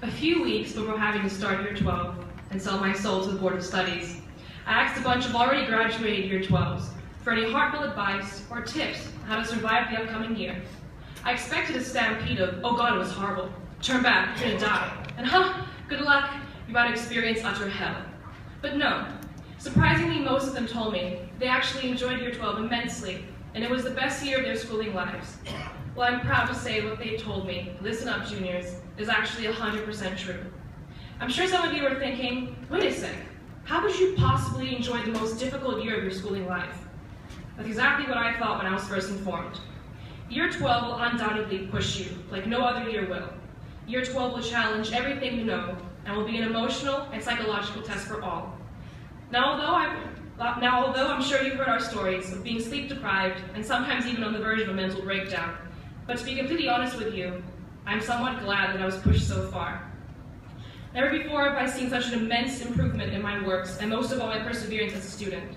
A few weeks before having to start Year 12 and sell my soul to the Board of Studies, I asked a bunch of already graduated Year 12s for any heartfelt advice or tips on how to survive the upcoming year. I expected a stampede of, "Oh God, it was horrible. Turn back, you're gonna die." And good luck, you're about to experience utter hell. But no. Surprisingly, most of them told me they actually enjoyed Year 12 immensely, and it was the best year of their schooling lives. Well, I'm proud to say what they told me, listen up juniors, is actually 100% true. I'm sure some of you are thinking, wait a sec, how could you possibly enjoy the most difficult year of your schooling life? That's exactly what I thought when I was first informed. Year 12 will undoubtedly push you, like no other year will. Year 12 will challenge everything you know, and will be an emotional and psychological test for all. Now, although I'm sure you've heard our stories of being sleep deprived and sometimes even on the verge of a mental breakdown, but to be completely honest with you, I'm somewhat glad that I was pushed so far. Never before have I seen such an immense improvement in my works, and most of all my perseverance as a student.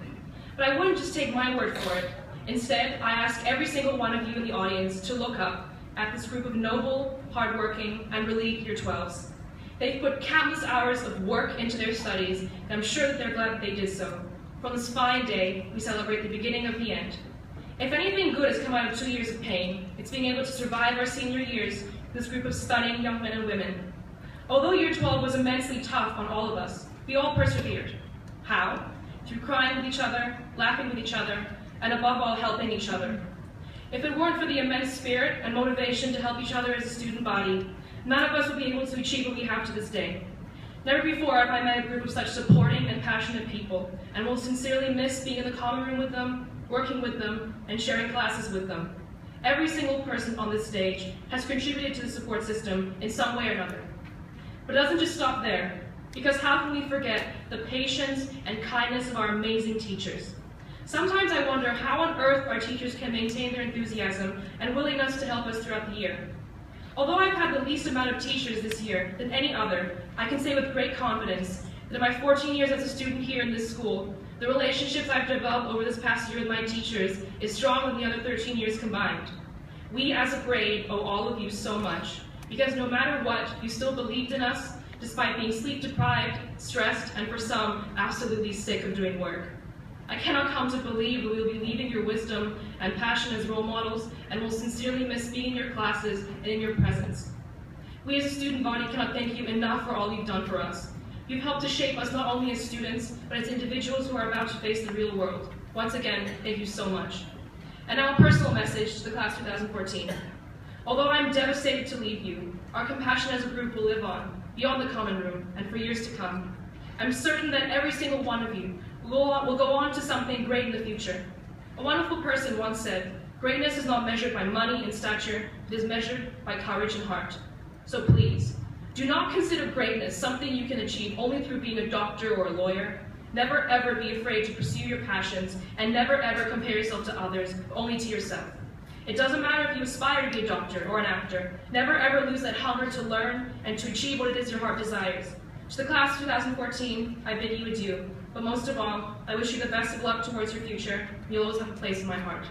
But I wouldn't just take my word for it. Instead, I ask every single one of you in the audience to look up at this group of noble, hardworking, and relieved Year 12s. They've put countless hours of work into their studies, and I'm sure that they're glad that they did so. For on this fine day, we celebrate the beginning of the end. If anything good has come out of 2 years of pain, it's being able to survive our senior years with this group of stunning young men and women. Although Year 12 was immensely tough on all of us, we all persevered. How? Through crying with each other, laughing with each other, and above all, helping each other. If it weren't for the immense spirit and motivation to help each other as a student body, none of us would be able to achieve what we have to this day. Never before have I met a group of such supporting and passionate people, and will sincerely miss being in the common room with them, working with them, and sharing classes with them. Every single person on this stage has contributed to the support system in some way or another. But it doesn't just stop there, because how can we forget the patience and kindness of our amazing teachers? Sometimes I wonder how on earth our teachers can maintain their enthusiasm and willingness to help us throughout the year. Although I've had the least amount of teachers this year than any other, I can say with great confidence that in my 14 years as a student here in this school, the relationships I've developed over this past year with my teachers is stronger than the other 13 years combined. We as a grade owe all of you so much, because no matter what, you still believed in us, despite being sleep deprived, stressed, and for some, absolutely sick of doing work. I cannot come to believe that we will be leaving your wisdom and passion as role models, and will sincerely miss being in your classes and in your presence. We as a student body cannot thank you enough for all you've done for us. You've helped to shape us not only as students, but as individuals who are about to face the real world. Once again, thank you so much. And now a personal message to the class 2014. Although I'm devastated to leave you, our compassion as a group will live on, beyond the common room, and for years to come. I'm certain that every single one of you will go on to something great in the future. A wonderful person once said, "Greatness is not measured by money and stature, it is measured by courage and heart." So please, do not consider greatness something you can achieve only through being a doctor or a lawyer. Never ever be afraid to pursue your passions, and never ever compare yourself to others, but only to yourself. It doesn't matter if you aspire to be a doctor or an actor. Never ever lose that hunger to learn and to achieve what it is your heart desires. To the class of 2014, I bid you adieu. But most of all, I wish you the best of luck towards your future. You'll always have a place in my heart.